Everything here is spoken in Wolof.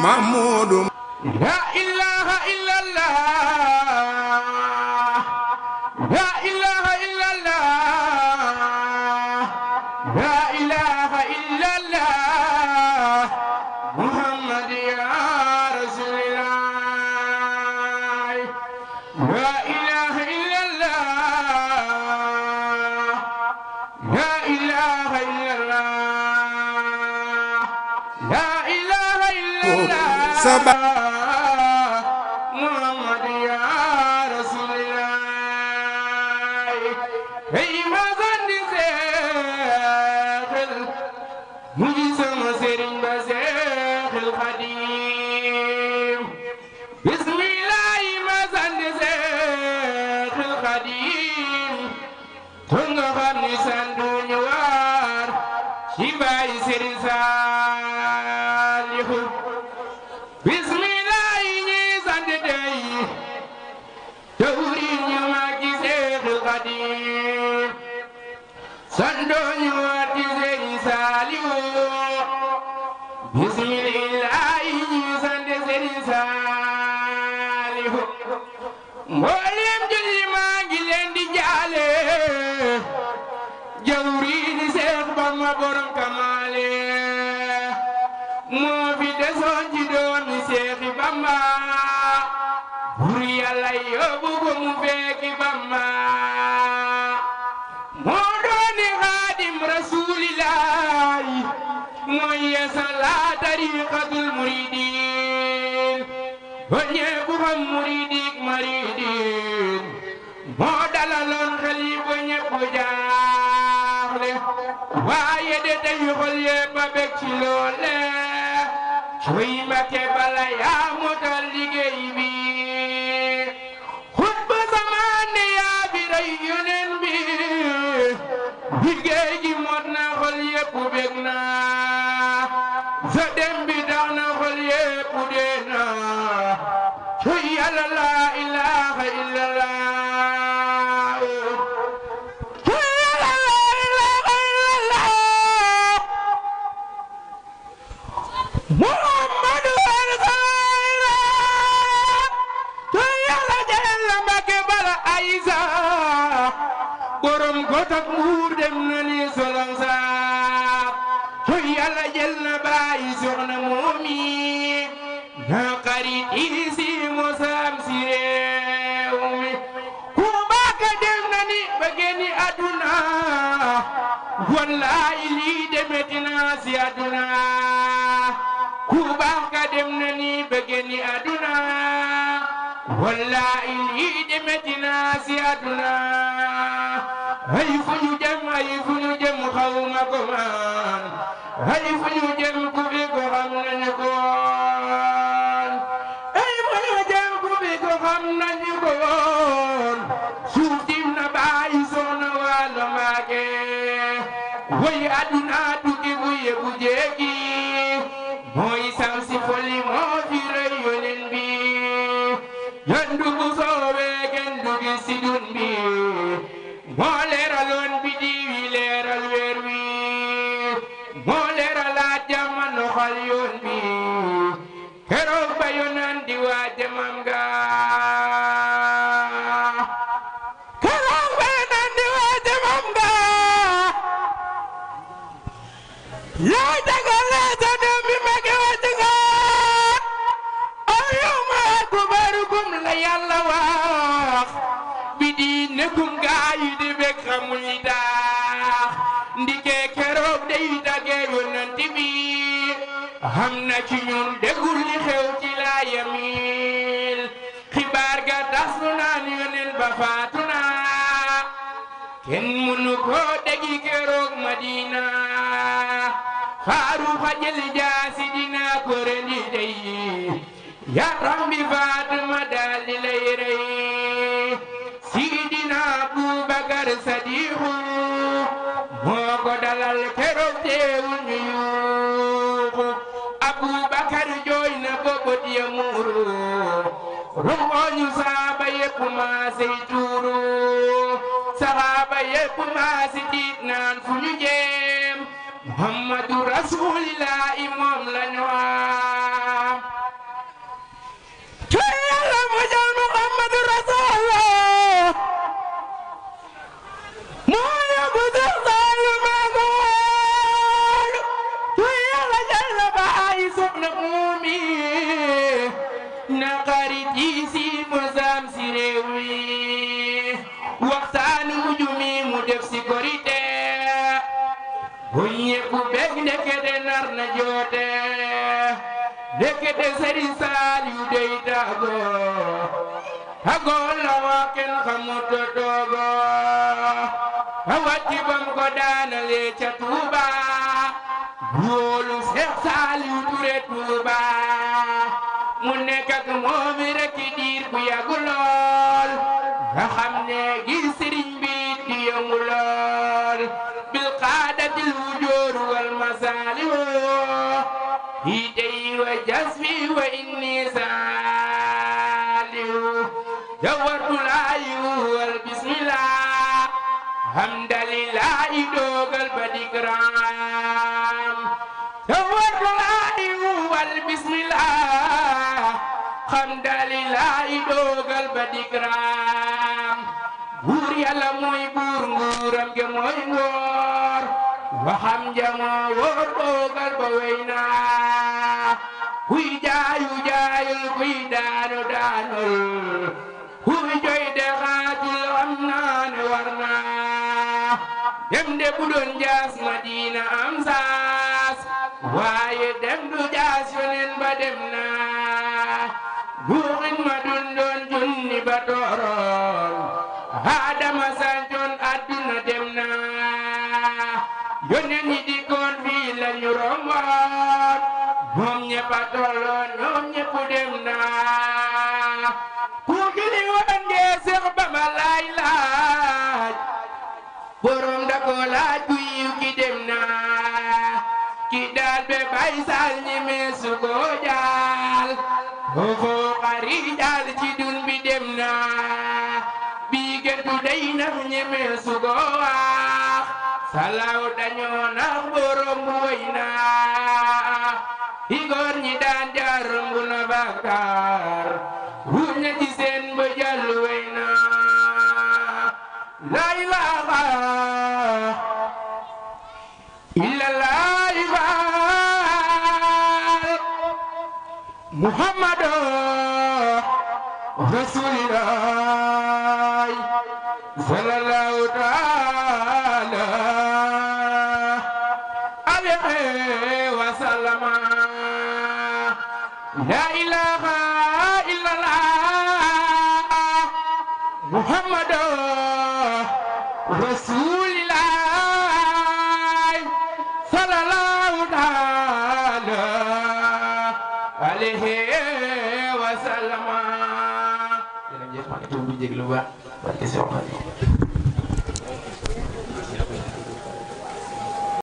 Mahmoudou la ilaha illallah la ilaha illallah la ilaha illallah Muhammad ya Rasulullah la ilaha illallah la ilaha illallah la ilaha illallah Muhammad ya Rasulullah hey ma gandi Seexul mu ngi sama Sëriñ ba Seexul Xadim bismillah ma gandi Seexul Xadim to nga xam ni sandu ñu war ci baay Sëriñ Saalihu bismillah ñi sant dey jawri ñu magi Seexul Xadim sandu ñu war ci Sëriñ Saalihu bismillah ñi sant Sëriñ Saalihu mboolem julli maa ngi leen di jaale jawri ni Seex Bamba borom kamaale moo fi desoon ci doomi Seexi Bamba bur Yàlla yóbbu ko mu fekki Bamba moo dooni Xaadim Rasuulillaahi mooy yeesala tariqatul muridin ba ñépp xam muridik maridin moo dalaloon xel yi ba ñépp jaaxle waaye de tey xol yépp a bég ci loole cuy Mbakke bala yaa motal liggéey bi xutba zamaan ne yaa bi rey yoneen bi liggéey gi mot na xol yépp bég na sa dem bi tax na xol yépp dee na cuy Yàlla la ilaha illallah Muhammadu Rasulullah to Yàlla jël Mbakke bala Aysa borom gotak nguur dem na ni solom sa to Yàlla jël na bàyyi soxna moomi na xarit isi mosam si réew mi ku Mbakke dem na ni ba génni àdduna wallahi lii demeti na si àdduna ku baax ka dem na ni ba génni àdduna wallahi lii demeti na si àdduna ay fu ñu jëm xawma ko man ay fu ñu jëm ku fi ko xam nañu ko ay fu ñu jëm ku fi ko xam nañu ko suuf dim na bàyyi soxna Walo Mbakke way àdduna tukki bu yebu jeegi mooy sam si foli moo fi rey yoneen bi yandu bu soobee kenn du gis si dun bi moo leeraloon bi diwi leeral weer wi moo leeralaat jamono xal yoon bi keroog ba yonan di waa jamam ga keroog ba yonan di waa jamam ga yaa jagale sa doom bi Mbakke wàcc nga ayuma akbarukum la Yàlla wax bi di nekum gaa yi di bég xamul ñi daax ndike keroog day dage yonent bi xam na ci ñun dégul li xew ci laa yamil xibaar ga tas nu naan yoneen ba faatu na kenn mënu ko déggi keroog Madina xaaru xajal jaasi dina ko rendi dey yaram bi Faatuma daldi lay rey Sidina Abubakar Sadiqu moo ko dalal keroog teewul ñu yuuxu Abubakar jooy na bobot ya muuru rongoñu saaba yépp maasey tuuru saaba yépp maasi tiit naan fu ñu jeem Muhammadu Rasulillahi moom lañu am joote nar na joote ndekete Sëriñ Saaliw dey tàggoo la waa kenn xamut toogo a wàcci bam ko daanale ca Tuuba woolu Seex Saaliw Ture Tuuba mu nekk ak moom rek diir bu yàggu lool nga xam ne gi sëriñ bi di yëngu lool bil qaadatil wujuur wal masaalihu hidayhi wa jasbi wa inni saalihu jawartu laayu wal bismillah hamdalillahi dogal ba dikram jawartu laayu wal bismillah hamdalillahi dogal ba dikram buur Yàlla mooy buur nguuram ge mooy ngoor waxam jamoo wóor dogal ba weyna kuy jaayu jaayul kuy daanu daanul kuy joy de xaatul am naa ne war naa dem de bu doon jaas Madina am saas waaye dem du jaas yonen ba dem naa duuxin ma dundoon junni ba tooroon Adama sancoon adduna dem naa yonen yi dikkoon fii lañu romboon ñoom ñëpp a tolloon ñoom ñëpp dem naa ku gili woon ngee Seex Bamba laay laaj borom da ko laaj ku yiw ki dem naa ki daal be bay sal ñi meesu ko jaal foofu xari jaal ci dun bi dem naa bii gentu day nax ñi meesu ko wax salaw dañoo nax borom bu way naa igor ñi daan jaar mbu na bakkaar ruuj na ci seen ba jàll way na la ilaha illallah muhammadu rasulillah sallallahu ta'ala alayhi wa sallama la ilaha illallah muhammadu rasulillah sallallahu ta'ala alayhi wa sallama. jërëjëf maa ngi tudd bu jéglu baax barke Seex Xaadim